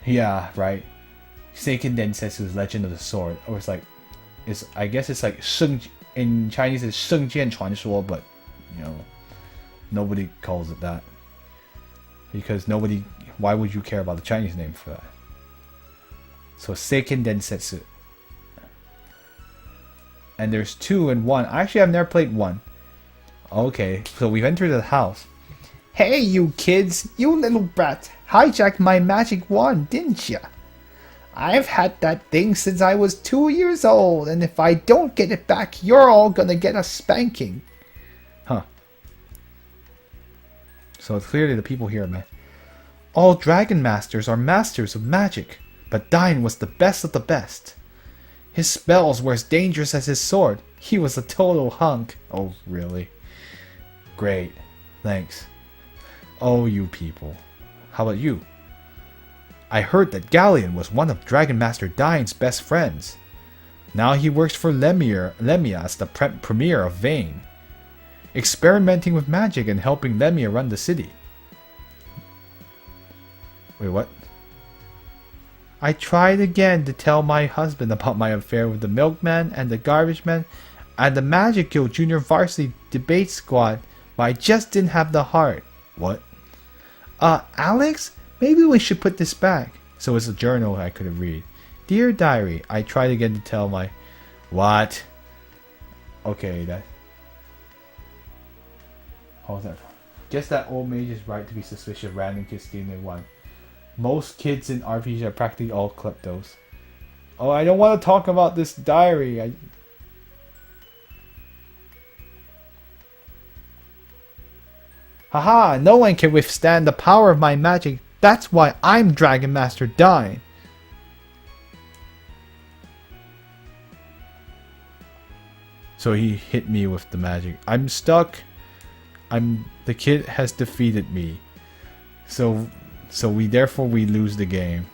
Yeah, right. Seiken Densetsu's Legend of the Sword. Or it's like, I guess it's like in Chinese it's 圣剑传说, but you know, nobody calls it that. Because why would you care about the Chinese name for that? So Seiken Densetsu. And there's 2 and 1. Actually, I've never played 1. Okay, so we've entered the house. Hey, you kids! You little brat! Hijacked my magic wand, didn't ya? I've had that thing since I was 2 years old, and if I don't get it back, you're all gonna get a spanking. Huh. So clearly the people here, man. All Dragon Masters are masters of magic, but Dine was the best of the best. His spells were as dangerous as his sword. He was a total hunk. Oh, really? Great. Thanks. Oh, you people. How about you? I heard that Galleon was one of Dragon Master Dine's best friends. Now he works for Lemia as the premier of Vane, experimenting with magic and helping Lemia run the city. Wait, what? I tried again to tell my husband about my affair with the milkman and the garbage man and the Magic Guild Junior Varsity Debate Squad, but I just didn't have the heart. What? Alex? Maybe we should put this back. So it's a journal I could have read. Dear Diary, I tried again to tell my... What? Okay, that... How's that? Guess that old mage is right to be suspicious of random kids stealing one. Most kids in RPGs are practically all kleptos. Oh, I don't want to talk about this diary. Haha, no one can withstand the power of my magic. That's why I'm Dragon Master Dine. So he hit me with the magic. I'm stuck. The kid has defeated me. So we lose the game.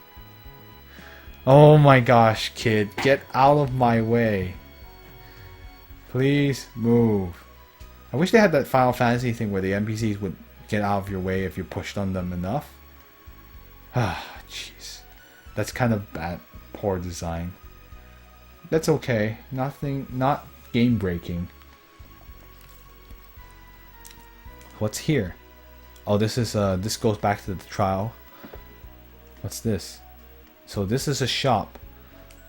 Oh my gosh, kid, get out of my way. Please move. I wish they had that Final Fantasy thing where the NPCs would get out of your way if you pushed on them enough. Ah, jeez. That's kind of bad, poor design. That's okay. Not game breaking. What's here? Oh, this goes back to the trial. What's this? So this is a shop.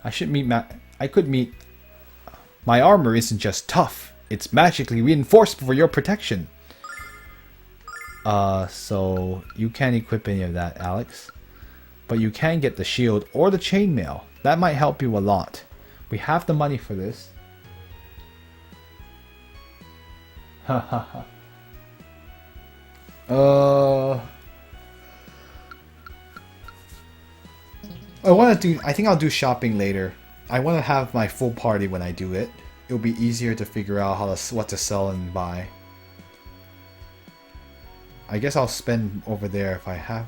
I could meet. My armor isn't just tough. It's magically reinforced for your protection. So you can't equip any of that, Alex. But you can get the shield or the chainmail. That might help you a lot. We have the money for this. Ha ha ha. I think I'll do shopping later. I want to have my full party when I do it. It'll be easier to figure out what to sell and buy. I guess I'll spend over there if I have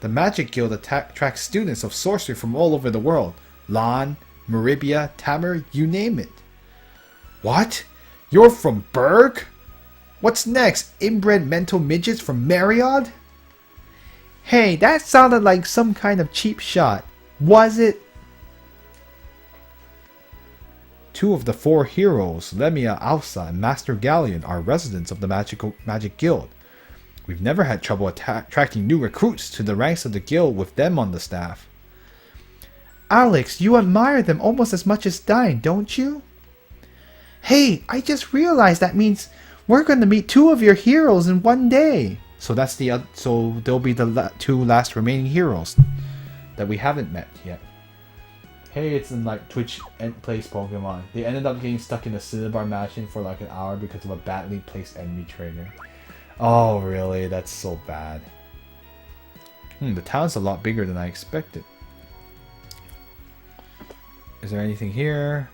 the Magic Guild attracts students of sorcery from all over the world. Lan, Maribia, Tamar, you name it. What? You're from Berg? What's next? Inbred mental midgets from Marriott? Hey, that sounded like some kind of cheap shot. Was it? 2 of the 4 heroes, Lemia, Alsa, and Master Galleon, are residents of the Magic Guild. We've never had trouble attracting new recruits to the ranks of the guild with them on the staff. Alex, you admire them almost as much as Dine, don't you? Hey, I just realized that means we're going to meet 2 of your heroes in one day. So so they'll be the 2 last remaining heroes that we haven't met yet. Hey, it's in like Twitch plays Pokemon. They ended up getting stuck in a Cinnabar mansion for like an hour because of a badly placed enemy trainer. Oh, really? That's so bad. The town's a lot bigger than I expected. Is there anything here?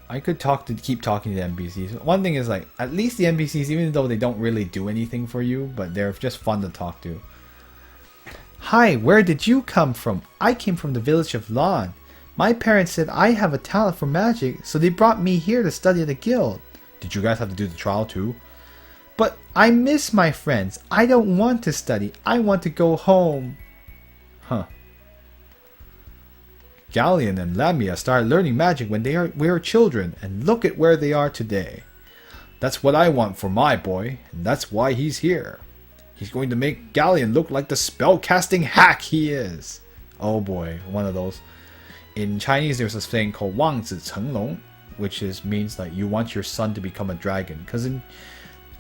I could keep talking to the NPCs. One thing is, like, at least the NPCs, even though they don't really do anything for you, but they're just fun to talk to. Hi, where did you come from? I came from the village of Lan. My parents said I have a talent for magic, so they brought me here to study at the guild. Did you guys have to do the trial too? But I miss my friends. I don't want to study. I want to go home. Huh. Galleon and Lamia started learning magic when we were children, and look at where they are today. That's what I want for my boy, and that's why he's here. He's going to make Galleon look like the spellcasting hack he is. Oh boy, one of those. In Chinese, there's this thing called Wang Zi Cheng Long, which means like you want your son to become a dragon. Because in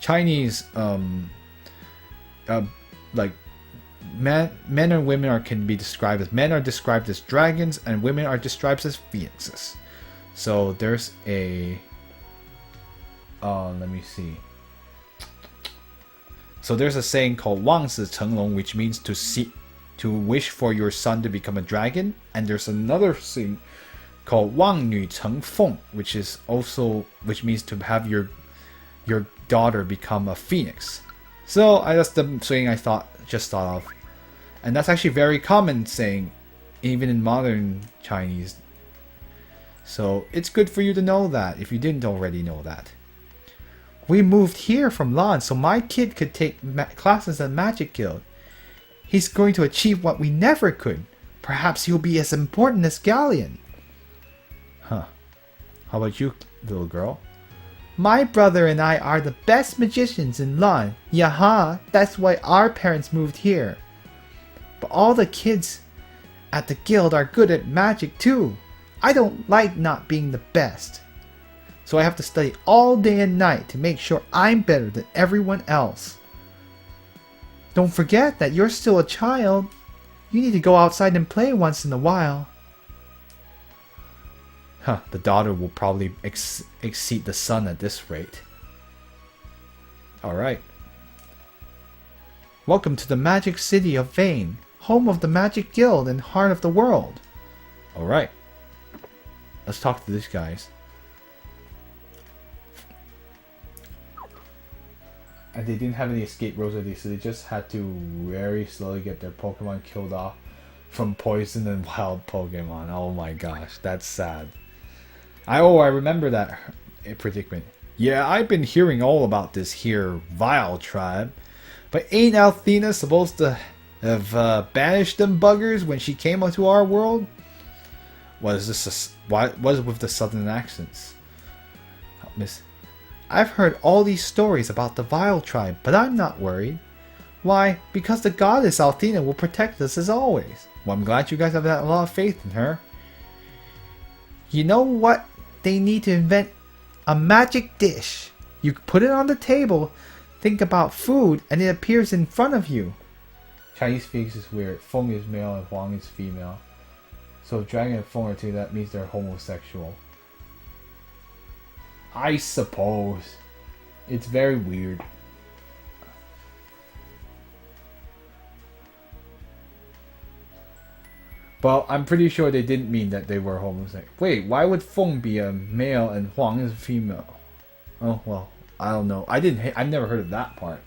Chinese, like men and women can be described as, men are described as dragons and women are described as phoenixes. So there's a let me see. So there's a saying called Wang Zi Cheng Long, which means to wish for your son to become a dragon, and there's another thing called Wang Nu Cheng Feng, which means to have your daughter become a phoenix. So that's the saying I just thought of, and that's actually very common saying, even in modern Chinese. So it's good for you to know that if you didn't already know that. We moved here from Lan so my kid could take classes at Magic Guild. He's going to achieve what we never could. Perhaps he'll be as important as Galleon. Huh. How about you, little girl? My brother and I are the best magicians in Lan. Yaha, that's why our parents moved here. But all the kids at the guild are good at magic too. I don't like not being the best. So I have to study all day and night to make sure I'm better than everyone else. Don't forget that you're still a child. You need to go outside and play once in a while. Huh, the daughter will probably exceed the son at this rate. Alright. Welcome to the magic city of Vane, home of the Magic Guild and heart of the world. Alright. Let's talk to these guys. And they didn't have any escape rosaries, so they just had to very slowly get their Pokemon killed off from poison and wild Pokemon. Oh my gosh, that's sad. I remember that predicament. Yeah, I've been hearing all about this here Vile tribe. But ain't Althena supposed to have banished them buggers when she came onto our world? What is this? What is with the southern accents? Miss, I've heard all these stories about the Vile tribe, but I'm not worried. Why? Because the goddess Althena will protect us as always. Well, I'm glad you guys have a lot of faith in her. You know what? They need to invent a magic dish. You put it on the table, think about food, and it appears in front of you. Chinese speaks is weird. Feng is male and Huang is female. So if Dragon and Feng are together, that means they're homosexual. I suppose. It's very weird. But I'm pretty sure they didn't mean that they were homosexual. Wait, why would Feng be a male and Huang is a female? Oh well, I don't know. I've never heard of that part.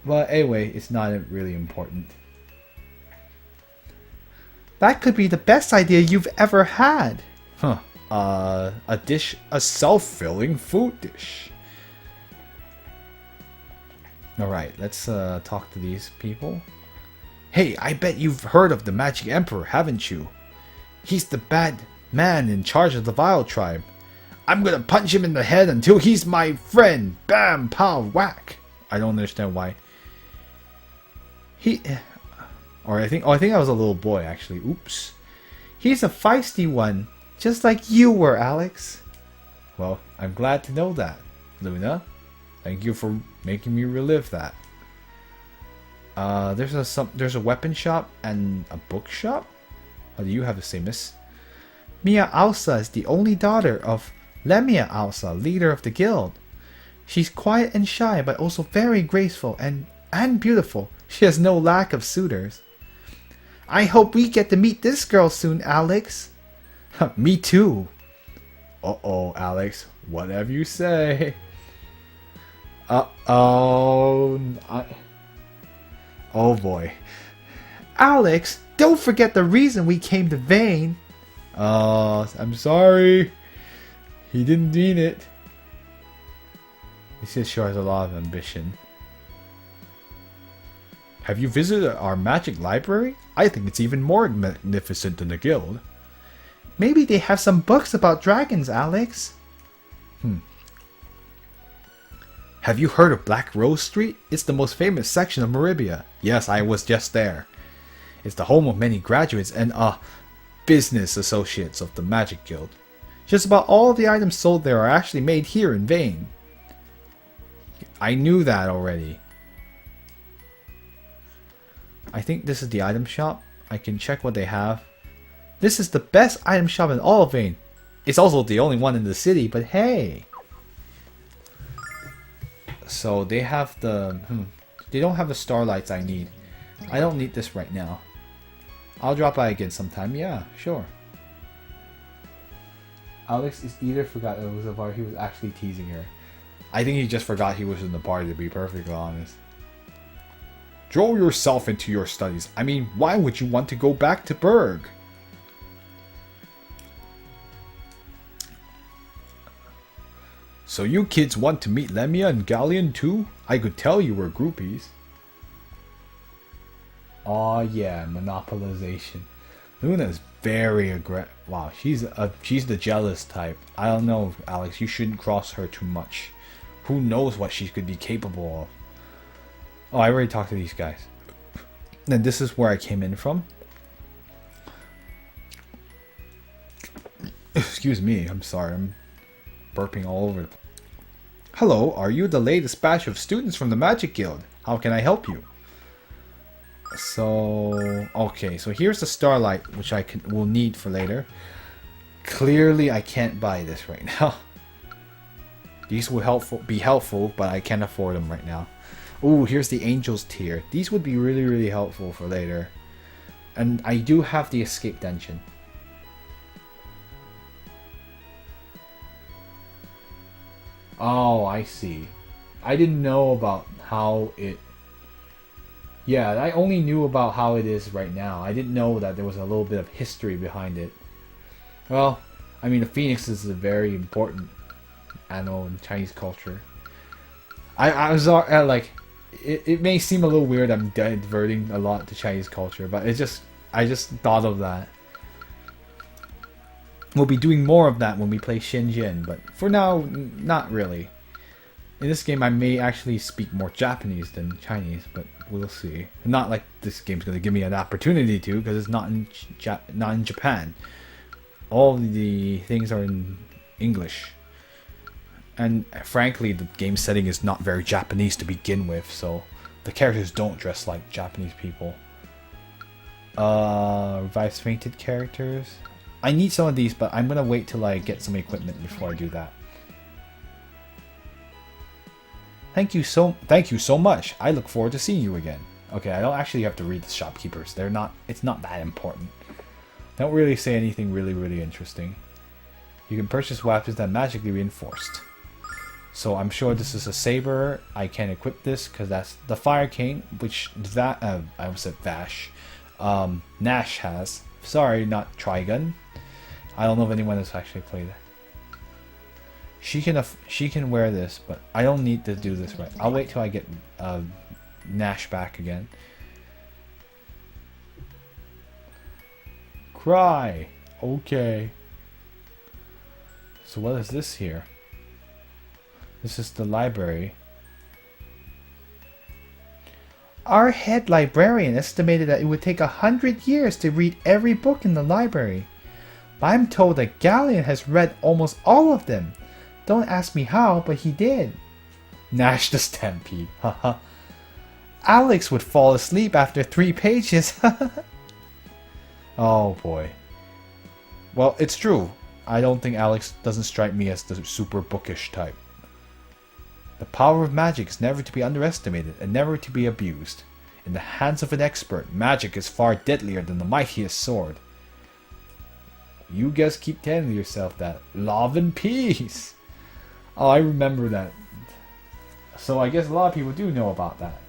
But anyway, it's not really important. That could be the best idea you've ever had. Huh. A dish, a self-filling food dish. Alright, let's talk to these people. Hey, I bet you've heard of the Magic Emperor, haven't you? He's the bad man in charge of the Vile tribe. I'm gonna punch him in the head until he's my friend. Bam, pow, whack. I don't understand why. I think I was a little boy actually. Oops. He's a feisty one, just like you were, Alex. Well, I'm glad to know that, Luna. Thank you for making me relive that. There's a weapon shop and a bookshop. What do you have to say, miss? Mia Alsa is the only daughter of Lamia Alsa, leader of the guild. She's quiet and shy, but also very graceful and beautiful. She has no lack of suitors. I hope we get to meet this girl soon, Alex. Me too. Uh-oh, Alex. Whatever you say. Uh-oh. Oh boy. Alex, don't forget the reason we came to Vane. I'm sorry. He didn't mean it. He just shows a lot of ambition. Have you visited our magic library? I think it's even more magnificent than the guild. Maybe they have some books about dragons, Alex. Have you heard of Black Rose Street? It's the most famous section of Maribia. Yes, I was just there. It's the home of many graduates and business associates of the Magic Guild. Just about all of the items sold there are actually made here in Vane. I knew that already. I think this is the item shop. I can check what they have. This is the best item shop in all of Vane. It's also the only one in the city, but hey. So they have the... They don't have the starlights I need. I don't need this right now. I'll drop by again sometime. Yeah, sure. Alex is either forgot it was a party, he was actually teasing her. I think he just forgot he was in the party, to be perfectly honest. Throw yourself into your studies. I mean, why would you want to go back to Berg? So you kids want to meet Lemia and Galleon too? I could tell you were groupies. Aw yeah, monopolization. Luna's very aggressive. Wow, she's the jealous type. I don't know, Alex, you shouldn't cross her too much. Who knows what she could be capable of. Oh, I already talked to these guys. And this is where I came in from. Excuse me, I'm sorry, I'm burping all over the place. Hello, are you the latest batch of students from the Magic Guild? How can I help you? So, okay, so here's the starlight, which I will need for later. Clearly, I can't buy this right now. These will be helpful, but I can't afford them right now. Ooh, here's the Angels tier. These would be really, really helpful for later. And I do have the Escape Dungeon. Oh, I see. I didn't know about how it... Yeah, I only knew about how it is right now. I didn't know that there was a little bit of history behind it. Well, I mean, the Phoenix is a very important animal in Chinese culture. I was like... It may seem a little weird I'm diverting a lot to Chinese culture, but I just thought of that. We'll be doing more of that when we play Shenzhen, but for now, not really. In this game, I may actually speak more Japanese than Chinese, but we'll see. Not like this game's going to give me an opportunity to, because it's not in Japan. All the things are in English. And frankly, the game setting is not very Japanese to begin with, so the characters don't dress like Japanese people. Revive fainted characters. I need some of these, but I'm gonna wait till I get some equipment before I do that. Thank you so much. I look forward to seeing you again. Okay, I don't actually have to read the shopkeepers. It's not that important. Don't really say anything really interesting. You can purchase weapons that are magically reinforced. So I'm sure this is a saber. I can equip this because that's the Fire King, which that I almost said Vash. Nash has. Sorry, not Trigun. I don't know if anyone has actually played it. She can wear this, but I don't need to do this right. I'll wait till I get Nash back again. Cry. Okay. So what is this here? This is the library. Our head librarian estimated that it would take 100 years to read every book in the library. But I'm told that Galleon has read almost all of them. Don't ask me how, but he did. Nash the Stampede. Haha. Alex would fall asleep after 3 pages. Oh boy. Well, it's true. I don't think Alex doesn't strike me as the super bookish type. The power of magic is never to be underestimated and never to be abused. In the hands of an expert, magic is far deadlier than the mightiest sword. You guys keep telling yourself that. Love and peace! Oh, I remember that. So I guess a lot of people do know about that.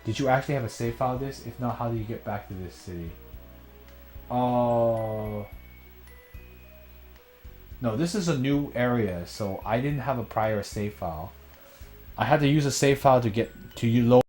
Did you actually have a save file of this? If not, how do you get back to this city? Oh... No, this is a new area, so I didn't have a prior save file. I had to use a save file to get to load